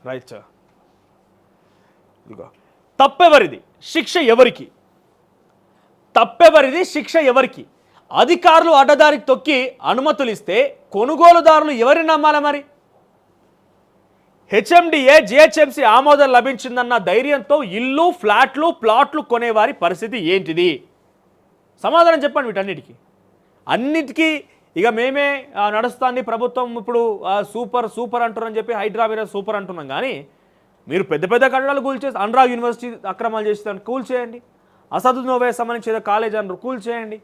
Right. ఇదిగో తప్పెవరిది, శిక్ష ఎవరికి? తప్పెవరిది, శిక్ష ఎవరికి? అధికారులు అడ్డదారికి తొక్కి అనుమతులు ఇస్తే కొనుగోలుదారులు ఎవరిని నమ్మాలి మరి? హెచ్ఎండిఏ జిహెచ్ఎంసీ ఆమోదం లభించిందన్న ధైర్యంతో ఇల్లు, ఫ్లాట్లు, ప్లాట్లు కొనేవారి పరిస్థితి ఏంటిది? సమాధానం చెప్పండి వీటన్నిటికీ. అన్నిటికీ ఇక మేమే నడుస్తుంది ప్రభుత్వం, ఇప్పుడు సూపర్ సూపర్ అంటున్నారని చెప్పి హైడ్రా మీద సూపర్ అంటున్నాం. కానీ మీరు పెద్ద పెద్ద కట్టడాలు కూల్చేసి, అనురాగ్ యూనివర్సిటీ అక్రమాలు చేసేదాన్ని కూల్చేయండి, అసదునోవే సంబంధించి ఏదో కాలేజ్ అంటారు కూల్చేయండి,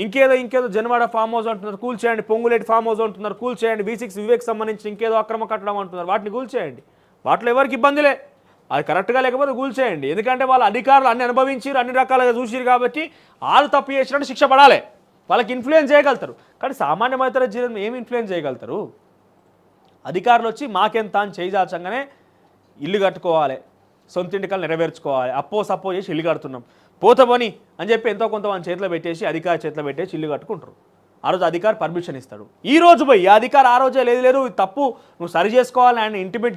ఇంకేదో జనవాడ ఫామ్ హౌస్ అంటున్నారు కూల్చేయండి, పొంగులేటి ఫామ్ హౌస్ అంటున్నారు కూల్చేయండి, V6 వివేక్ సంబంధించి ఇంకేదో అక్రమ కట్టడం అంటున్నారు వాటిని కూల్చేయండి. వాటిలో ఎవరికి ఇబ్బందిలే, అది కరెక్ట్గా లేకపోతే కూల్చేయండి. ఎందుకంటే వాళ్ళ అధికారులు అన్ని అనుభవించారు, అన్ని రకాలుగా చూసిరు కాబట్టి వాళ్ళు తప్పు చేసినట్టు శిక్ష పడాలి. వాళ్ళకి ఇన్ఫ్లుయెన్స్ చేయగలుగుతారు. కానీ సామాన్య మైత్ర జీవనం ఏమి ఇన్ఫ్లుయెన్స్ చేయగలుగుతారు? అధికారులు వచ్చి మాకెంత అని చేయించాల్సంగానే ఇల్లు కట్టుకోవాలి, సొంత ఇంటికలు నెరవేర్చుకోవాలి, అప్పో సప్పో చేసి ఇల్లు కడుతున్నాం పోతామని అని చెప్పి ఎంతో కొంత మన చేతిలో పెట్టేసి, అధికారి చేతిలో పెట్టేసి ఇల్లు కట్టుకుంటారు. ఆ రోజు అధికారి పర్మిషన్ ఇస్తాడు. ఈ రోజు పోయి ఆ అధికారి ఆ రోజే లేదు తప్పు నువ్వు సరి చేసుకోవాలని ఆయన ఇంటిమేట్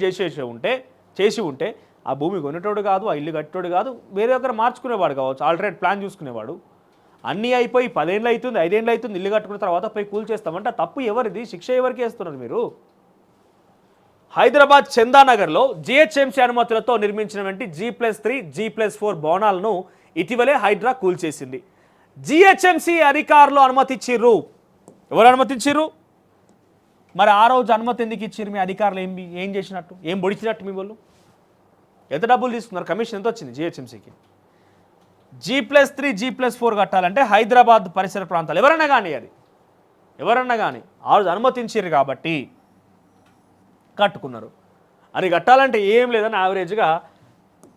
చేసి ఉంటే ఆ భూమి కొనేటోడు కాదు, ఆ ఇల్లు కట్టేటోడు కాదు, వేరే దగ్గర మార్చుకునేవాడు కావచ్చు, ఆల్టర్నేట్ ప్లాన్ చూసుకునేవాడు. అన్నీ అయిపోయి 10 ఏళ్ళు అవుతుంది, 5 ఏళ్ళు అవుతుంది, ఇల్లు కట్టుకున్న తర్వాత పోయి కూల్చేస్తామంటే తప్పు ఎవరిది, శిక్ష ఎవరికి వేస్తున్నారు మీరు? హైదరాబాద్ చందానగర్లో జిహెచ్ఎంసీ అనుమతులతో నిర్మించినటువంటి G+3, G+4 భవనాలను ఇటీవలే హైడ్రా కూల్చేసింది. జిహెచ్ఎంసీ అధికారులు అనుమతిచ్చిర్రు. ఎవరు అనుమతించిర్రు మరి? ఆ రోజు అనుమతి ఎందుకు ఇచ్చిర్రు? మీ అధికారులు ఏం చేసినట్టు, ఏం పొడిచినట్టు? మీ వాళ్ళు ఎంత డబ్బులు తీసుకున్నారు? కమిషన్ ఎంత వచ్చింది జిహెచ్ఎంసీకి? G+3, G+4 కట్టాలంటే హైదరాబాద్ పరిసర ప్రాంతాలు ఎవరన్నా కానీ ఆ రోజు అనుమతించిర్రు కాబట్టి కట్టుకున్నారు. అది కట్టాలంటే ఏం లేదని యావరేజ్గా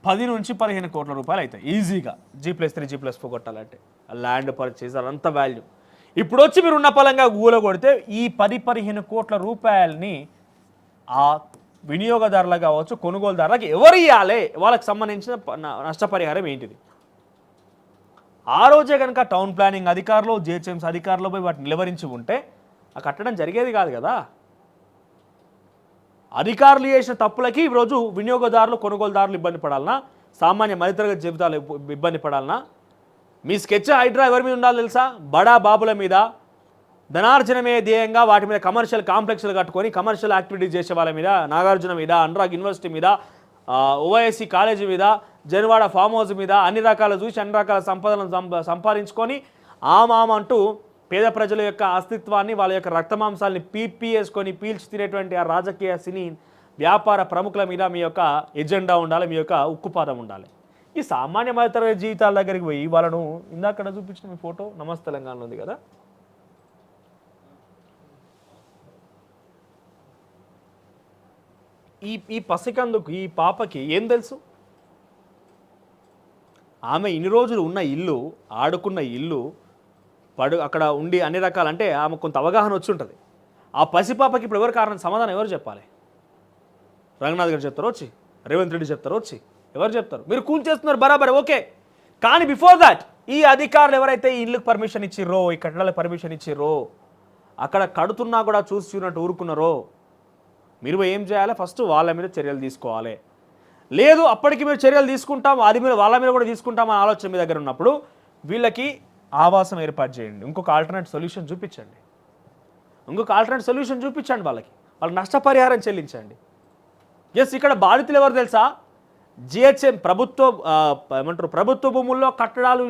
10 నుంచి 15 కోట్ల రూపాయలు అవుతాయి ఈజీగా. G+3, G+4 కట్టాలంటే ల్యాండ్ పర్చేజ్ అదంతా వాల్యూ. ఇప్పుడు వచ్చి మీరు ఉన్న పలంగా గూల కొడితే ఈ 10-15 కోట్ల రూపాయలని ఆ వినియోగదారులకు కావచ్చు, కొనుగోలుదారులకు ఎవరు ఇవ్వాలి? వాళ్ళకి సంబంధించిన నష్టపరిహారం ఏంటిది? ఆ రోజే కనుక టౌన్ ప్లానింగ్ అధికారులు, జిహెచ్ఎంసీ అధికారులు పోయి వాటిని నిలవరించి ఉంటే ఆ కట్టడం జరిగేది కాదు కదా. అధికారులు చేసిన తప్పులకి ఈరోజు వినియోగదారులు, కొనుగోలుదారులు ఇబ్బంది పడాలన్నా, సామాన్య మధ్యతరగతి జీవితాలు ఇబ్బంది పడాలన్నా? మీ స్కెచ్ హైడ్రా ఎవరి మీద ఉండాలి తెలుసా? బడా బాబుల మీద, ధనార్జనమే ధ్యేయంగా వాటి మీద కమర్షియల్ కాంప్లెక్స్లు కట్టుకొని కమర్షియల్ యాక్టివిటీస్ చేసే వాళ్ళ మీద, నాగార్జున మీద, అనురాగ్ యూనివర్సిటీ మీద, ఓవైఎస్సీ కాలేజీ మీద, జనవాడ ఫామ్ హౌస్ మీద అన్ని రకాల చూసి అన్ని రకాల సంపదలను సంపాదించుకొని ఆమామంటూ పేద ప్రజల యొక్క అస్తిత్వాన్ని, వాళ్ళ యొక్క రక్తమాంసాలని పీల్చుకొని పీల్చి తినేటువంటి ఆ రాజకీయ సినీ వ్యాపార ప్రముఖుల మీద మీ యొక్క ఎజెండా ఉండాలి, మీ యొక్క ఉక్కుపాదం ఉండాలి. ఈ సామాన్య మధ్యతరగతి జీవితాల దగ్గరికి పోయి వాళ్ళను ఇందాక చూపించిన మీ ఫోటో నమస్తే తెలంగాణలో ఉంది కదా, ఈ పసికందుకు, ఈ పాపకి ఏం తెలుసు? ఆమె ఇన్ని రోజులు ఉన్న ఇల్లు, ఆడుకున్న ఇల్లు, అక్కడ ఉండి అన్ని రకాలు, అంటే ఆమె కొంత అవగాహన వచ్చి ఉంటుంది. ఆ పసిపాపకి ఇప్పుడు ఎవరు కారణం? సమాధానం ఎవరు చెప్పాలి? రంగనాథ్ గారు చెప్తారు వచ్చి, రేవంత్ రెడ్డి చెప్తారు వచ్చి, ఎవరు చెప్తారు? మీరు కూల్చేస్తున్నారు బరాబర్, ఓకే. కానీ బిఫోర్ దాట్ ఈ అధికారులు ఎవరైతే ఈ ఇల్లుకి పర్మిషన్ ఇచ్చిర్రో, ఈ కట్టడాలకు పర్మిషన్ ఇచ్చిర్రో, అక్కడ కడుతున్నా కూడా చూసినట్టు ఊరుకున్నారో, మీరు ఏం చేయాలి? ఫస్ట్ వాళ్ళ మీద చర్యలు తీసుకోవాలి. లేదు అప్పటికి మీరు చర్యలు తీసుకుంటాం, అది మీద వాళ్ళ మీద కూడా తీసుకుంటాం అనే ఆలోచన మీ దగ్గర ఉన్నప్పుడు వీళ్ళకి ఆవాసం ఏర్పాటు చేయండి, ఇంకొక ఆల్టర్నేట్ సొల్యూషన్ చూపించండి, వాళ్ళకి నష్టపరిహారం చెల్లించండి. ఎస్, ఇక్కడ బాధితులు ఎవరు తెలుసా? జిహెచ్ఎం ప్రభుత్వ భూముల్లో కట్టడాలు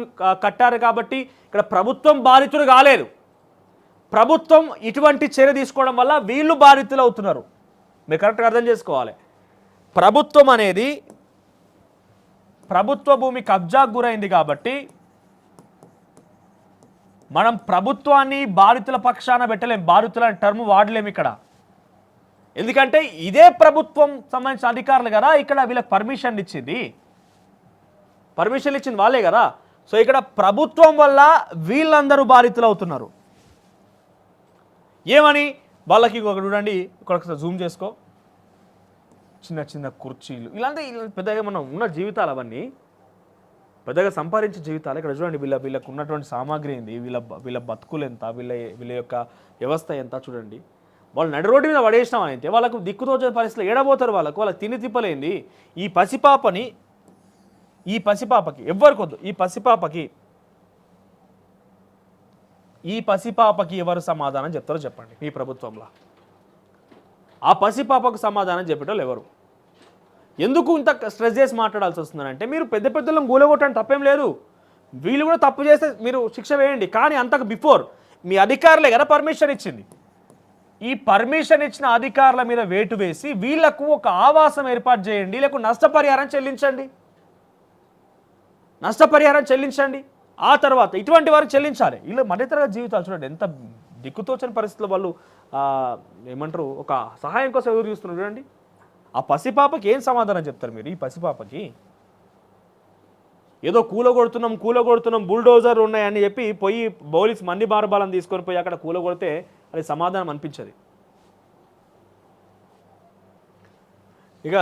కట్టారు కాబట్టి ఇక్కడ ప్రభుత్వం బాధితులు కాలేదు. ప్రభుత్వం ఇటువంటి చర్య తీసుకోవడం వల్ల వీళ్ళు బాధితులు అవుతున్నారు. మీరు కరెక్ట్గా అర్థం చేసుకోవాలి. ప్రభుత్వం అనేది ప్రభుత్వ భూమి కబ్జాకు గురైంది కాబట్టి మనం ప్రభుత్వాన్ని బాధితుల పక్షాన పెట్టలేం, బాధితుల టర్మ్ వాడలేము ఇక్కడ. ఎందుకంటే ఇదే ప్రభుత్వం సంబంధించిన అధికారులు కదా ఇక్కడ వీళ్ళకి పర్మిషన్ ఇచ్చింది వాళ్ళే కదా. సో ఇక్కడ ప్రభుత్వం వల్ల వీళ్ళందరూ బాధితులు అవుతున్నారు. ఏమని? వాళ్ళకి ఒకటి చూడండి, ఒకసారి జూమ్ చేసుకో, చిన్న చిన్న కుర్చీలు, ఇలాంటి పెద్దగా మనం ఉన్న జీవితాలు, అవన్నీ పెద్దగా సంపాదించే జీవితాలు. ఇక్కడ చూడండి వీళ్ళకు ఉన్నటువంటి సామాగ్రి ఏంది, వీళ్ళ బతుకులు ఎంత, వీళ్ళ యొక్క వ్యవస్థ ఎంత చూడండి. వాళ్ళు నడి రోడ్డు మీద పడేసినాం అయితే వాళ్ళకు దిక్కుతోచని పరిస్థితులు ఏడబోతారు, వాళ్ళకి తిని తిప్పలేంది. ఈ పసిపాపకి ఎవ్వరికొద్దు, ఈ పసిపాపకి ఎవరు సమాధానం చెప్తారో చెప్పండి మీ ప్రభుత్వంలో. ఆ పసిపాపకు సమాధానం చెప్పేటోళ్ళు ఎవరు? ఎందుకు ఇంత స్ట్రెస్ చేసి మాట్లాడాల్సి వస్తుందంటే, మీరు పెద్ద పెద్దలను గూలగొట్టడం తప్పేం లేదు, వీళ్ళు కూడా తప్పు చేస్తే మీరు శిక్ష వేయండి. కానీ అంతకు బిఫోర్ మీ అధికారులే కదా పర్మిషన్ ఇచ్చింది. ఈ పర్మిషన్ ఇచ్చిన అధికారుల మీద వేటు వేసి వీళ్లకు ఒక ఆవాసం ఏర్పాటు చేయండి, లేకపోతే నష్టపరిహారం చెల్లించండి. ఆ తర్వాత ఇటువంటి వారికి చెల్లించాలి. వీళ్ళు మధ్యతరగతి జీవితాలు చూడండి ఎంత దిక్కుతోచని పరిస్థితుల్లో వాళ్ళు ఏమంటారు, ఒక సహాయం కోసం ఎదురు చూస్తున్నారు చూడండి. ఆ పసిపాపకి ఏం సమాధానం చెప్తారు మీరు? ఈ పసిపాపకి ఏదో కూలగొడుతున్నాం బుల్డోజర్ ఉన్నాయని చెప్పి పోయి పోలీస్ మంది బారబాలను తీసుకొని పోయి అక్కడ కూలగొడితే అది సమాధానం అనిపించదు. ఇక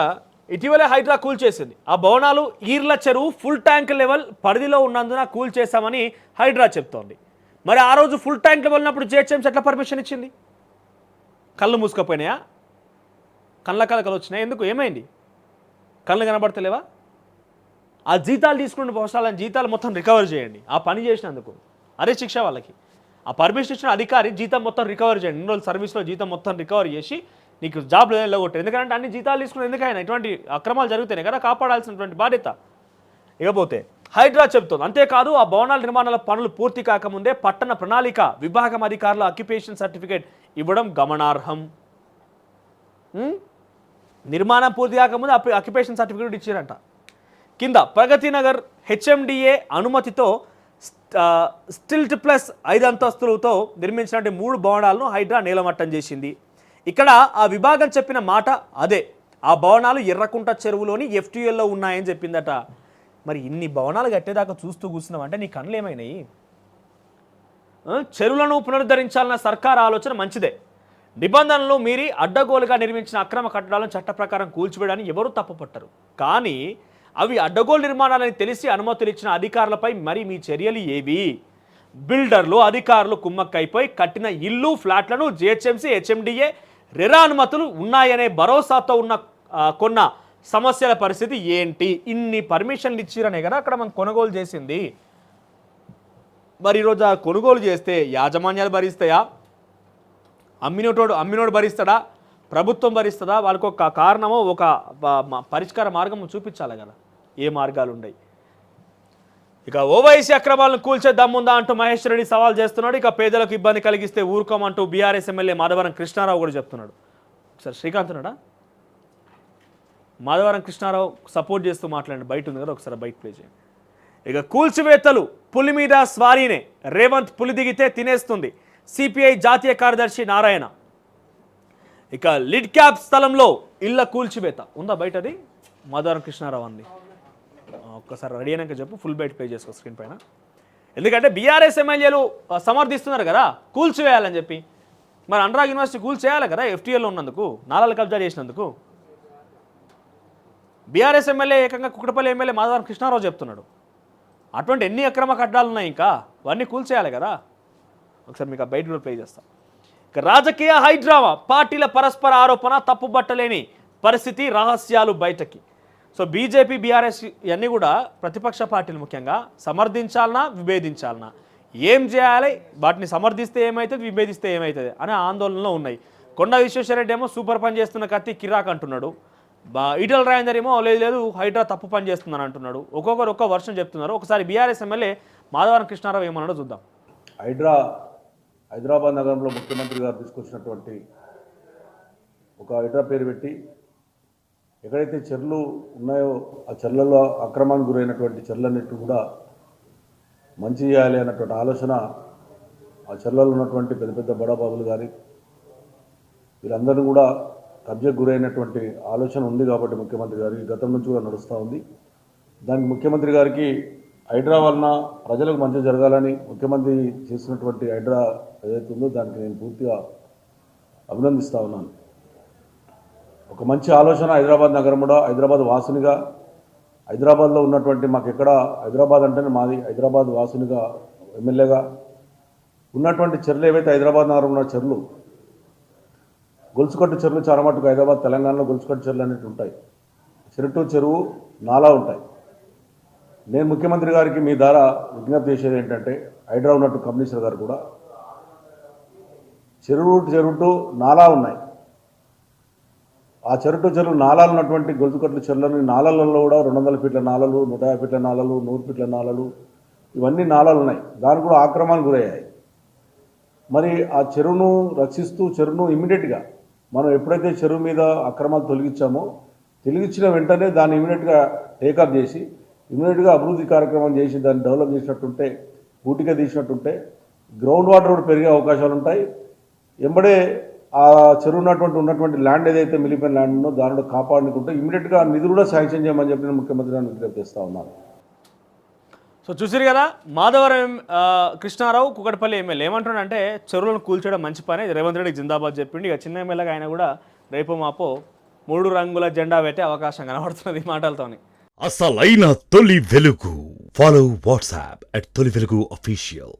ఇటీవలే హైడ్రా కూల్చేసింది. ఆ భవనాలు ఈర్ల చెరువు ఫుల్ ట్యాంక్ లెవెల్ పరిధిలో ఉన్నందున కూల్చేశామని హైడ్రా చెప్తోంది. మరి ఆ రోజు ఫుల్ ట్యాంక్ లెవెల్ ఉన్నప్పుడు జిహెచ్ఎంసీ ఎట్లా పర్మిషన్ ఇచ్చింది? కళ్ళు మూసుకపోయినాయా? కళ్ళు వచ్చినాయి? ఎందుకు? ఏమైంది? కళ్ళు కనబడతలేవా? ఆ జీతాలు తీసుకున్న పోస్టాలని జీతాలు మొత్తం రికవర్ చేయండి. ఆ పని చేసినందుకు అదే శిక్ష వాళ్ళకి. ఆ పర్మిషన్ ఇచ్చిన అధికారి జీతం మొత్తం రికవర్ చేయండి. 2 రోజుల సర్వీస్లో జీతం మొత్తం రికవర్ చేసి నీకు జాబ్లో వెళ్ళగొట్టారు. ఎందుకంటే అన్ని జీతాలు తీసుకుని ఎందుకైనా ఇటువంటి అక్రమాలు జరుగుతాయి కదా, కాపాడాల్సినటువంటి బాధ్యత. ఇకపోతే హైడ్రా చెబుతోంది. అంతేకాదు ఆ భవనాల నిర్మాణాల పనులు పూర్తి కాకముందే పట్టణ ప్రణాళిక విభాగం అధికారుల ఆక్యుపేషన్ సర్టిఫికేట్ ఇవ్వడం గమనార్హం. నిర్మాణం పూర్తి కాకముందు ఆక్యుపేషన్ సర్టిఫికేట్ ఇచ్చారంట. కింద ప్రగతి నగర్ హెచ్ఎండిఏ అనుమతితో స్టిల్ట్ ప్లస్ 5 అంతస్తులతో నిర్మించినటువంటి 3 భవనాలను హైడ్రా నేలమట్టం చేసింది. ఇక్కడ ఆ విభాగం చెప్పిన మాట అదే. ఆ భవనాలు ఎర్రకుంట చెరువులోని FTLలో ఉన్నాయని చెప్పిందట. మరి ఇన్ని భవనాలు కట్టేదాకా చూస్తూ కూర్చున్నామంటే నీ కళ్ళు ఏమైనాయి? చెరువులను పునరుద్ధరించాలన్న సర్కార్ ఆలోచన మంచిదే. నిబంధనలు మీరి అడ్డగోలుగా నిర్మించిన అక్రమ కట్టడాలను చట్ట ప్రకారం కూల్చివేయడానికి ఎవరూ తప్పుపట్టరు. కానీ అవి అడ్డగోలు నిర్మాణాలని తెలిసి అనుమతులు ఇచ్చిన అధికారులపై మరి మీ చర్యలు ఏవి? బిల్డర్లు అధికారులు కుమ్మక్కైపోయి కట్టిన ఇల్లు ఫ్లాట్లను జిహెచ్ఎంసీ హెచ్ఎండిఏ రెరా అనుమతులు ఉన్నాయనే భరోసాతో ఉన్న కొన్న సమస్యల పరిస్థితి ఏంటి? ఇన్ని పర్మిషన్లు ఇచ్చిరనే కదా అక్కడ మనం కొనుగోలు చేసింది. మరి ఈరోజు ఆ కొనుగోలు చేస్తే యాజమాన్యాలు భరిస్తాయా? అమ్మినోడు భరిస్తాడా? ప్రభుత్వం భరిస్తుందా? వాళ్ళకు ఒక కారణమో ఒక పరిష్కార మార్గం చూపించాలి కదా, ఏ మార్గాలు ఉన్నాయి. ఇక ఓవైసీ అక్రమాలను కూల్చే దమ్ముందా అంటూ మహేష్ రెడ్డి సవాల్ చేస్తున్నాడు. ఇక పేదలకు ఇబ్బంది కలిగిస్తే ఊరుకోమంటూ బీఆర్ఎస్ ఎమ్మెల్యే మాధవరం కృష్ణారావు కూడా చెప్తున్నాడు. ఒకసారి శ్రీకాంత్ ఉన్నాడా? మాధవరం కృష్ణారావు సపోర్ట్ చేస్తూ మాట్లాడండి. బయట ఉంది కదా, ఒకసారి బయట ప్లే చేయండి. ఇక కూల్చివేతలు పులి మీద స్వారీనే, రేవంత్ పులి దిగితే తినేస్తుంది. సిపిఐ జాతీయ కార్యదర్శి నారాయణ. ఇక లిడ్ క్యాప్ స్థలంలో ఇళ్ల కూల్చివేత ఉందా బయటది? మాధవరం కృష్ణారావు అంది. ఒక్కసారి రెడీ అయినాక చెప్పు, ఫుల్ బైట్ ప్లే చేసుకో స్క్రీన్ పైన. ఎందుకంటే బీఆర్ఎస్ ఎమ్మెల్యేలు సమర్థిస్తున్నారు కదా కూల్చివేయాలని చెప్పి. మరి అనురాగ్ యూనివర్సిటీ కూల్చేయాలి కదా FTLలో ఉన్నందుకు, నాలాలు కబ్జా చేసినందుకు. బీఆర్ఎస్ ఎమ్మెల్యే ఏకంగా కుక్కటపల్లి ఎమ్మెల్యే మాధవరం కృష్ణారావు చెప్తున్నాడు. అటువంటి ఎన్ని అక్రమ కడ్డాలు ఉన్నాయి ఇంకా, అవన్నీ కూల్చేయాలి కదా. ఒకసారి మీకు ఆ బయట కూడా ప్లే చేస్తాం. ఇక రాజకీయ హైడ్రామా, పార్టీల పరస్పర ఆరోపణ, తప్పుబట్టలేని పరిస్థితి, రహస్యాలు బయటకి. సో బీజేపీ బీఆర్ఎస్ ఇవన్నీ కూడా ప్రతిపక్ష పార్టీలు ముఖ్యంగా సమర్థించాలన్నా విభేదించాలన్నా, ఏం చేయాలి, వాటిని సమర్థిస్తే ఏమవుతుంది, విభేదిస్తే ఏమవుతుంది అనే ఆందోళనలో ఉన్నాయి. కొండా విశ్వేశ్వరరెడ్డి ఏమో సూపర్ పని చేస్తున్న కత్తి కిరాక్ అంటున్నాడు. ఈటల రాజేందర్ ఏమో లేదు హైడ్రా తప్పు పని చేస్తుందని అంటున్నాడు. ఒక్కొక్కరు ఒక్కో వర్షం చెప్తున్నారు. ఒకసారి బీఆర్ఎస్ ఎమ్మెల్యే మాధవరం కృష్ణారావు ఏమన్నాడో చూద్దాం. హైదరాబాద్ నగరంలో ముఖ్యమంత్రి గారు తీసుకొచ్చినటువంటి ఒక హైడ్రా పేరు పెట్టి ఎక్కడైతే చెర్లు ఉన్నాయో ఆ చెర్లలో అక్రమానికి గురైనటువంటి చెర్లన్నిటి కూడా మంచి చేయాలి అన్నటువంటి ఆలోచన ఆ చెర్లలో ఉన్నటువంటి పెద్ద పెద్ద బడాబాబులు కానీ వీళ్ళందరూ కూడా కబ్జాకు గురైనటువంటి ఆలోచన ఉంది కాబట్టి ముఖ్యమంత్రి గారికి గతం నుంచి కూడా నడుస్తూ ఉంది. దానికి ముఖ్యమంత్రి గారికి హైడ్రా వలన ప్రజలకు మంచి జరగాలని ముఖ్యమంత్రి చేసినటువంటి హైడ్రా ఏదైతే ఉందో దానికి నేను పూర్తిగా అభినందిస్తూ ఉన్నాను. ఒక మంచి ఆలోచన. హైదరాబాద్ నగరం కూడా హైదరాబాద్ వాసునిగా, హైదరాబాద్లో ఉన్నటువంటి మాకు ఎక్కడ హైదరాబాద్ అంటేనే మాది, హైదరాబాద్ వాసునిగా ఎమ్మెల్యేగా ఉన్నటువంటి చెర్లు ఏవైతే హైదరాబాద్ నగరం ఉన్న చెర్లు గొలుసుకట్టు చెరువులు చాలా మటుకు హైదరాబాద్ తెలంగాణలో గొలుసుకట్టు చెరువులు అనేవి ఉంటాయి. చెరుటు చెరువు నాలా ఉంటాయి. నేను ముఖ్యమంత్రి గారికి మీ ద్వారా విజ్ఞప్తి చేసేది ఏంటంటే, హైడ్రా ఉన్నట్టు కమిషనర్ గారు కూడా చెరుటు నాలా ఉన్నాయి. ఆ చెరువు నాలాలు ఉన్నటువంటి గొలుసుకట్ల చెరువులని నాలలలో కూడా 200 ఫీట్ల నాలలు, 150 ఫీట్ల నాలలు, 100 ఫీట్ల నాలలు, ఇవన్నీ నాలాలు ఉన్నాయి. దానికి కూడా ఆక్రమణకు గురయ్యాయి. మరి ఆ చెరువును రక్షిస్తూ చెరువును ఇమ్మీడియట్గా మనం ఎప్పుడైతే చెరువు మీద అక్రమాలు తొలగించిన వెంటనే దాన్ని ఇమ్మీడియట్గా టేకప్ చేసి ఇమ్మీడియట్గా అభివృద్ధి కార్యక్రమం చేసి దాన్ని డెవలప్ చేసినట్టుంటే, బూటిగా తీసినట్టుంటే గ్రౌండ్ వాటర్ కూడా పెరిగే అవకాశాలు ఉంటాయి. ఎంబడే ఆ చెరువు ఉన్నటువంటి ల్యాండ్ ఏదైతే మిలిపోయిన ల్యాండ్ ఉందో దానిలో కాపాడుకుంటే ఇమ్మీడియట్గా నిధులు కూడా శాంక్షన్ చేయమని చెప్పి నేను ముఖ్యమంత్రి గారిని విజ్ఞప్తి చేస్తూ ఉన్నాను. సో చూసారు కదా, మాధవరం కృష్ణారావు కుకట్పల్లి ఎమ్మెల్యే ఏమంటున్నాడంటే చెరువులను కూల్చడం మంచి పని, రేవంత్ రెడ్డి జిందాబాద్ చెప్పిండి. ఇక చిన్న ఎమ్మెల్యేగా ఆయన కూడా రేపు మాపో 3 రంగుల జెండా పెట్టే అవకాశం కనబడుతున్నది ఈ మాటలతోని. అసలైన తొలి వెలుగు. ఫాలో వాట్సాప్ @తొలి వెలుగు official.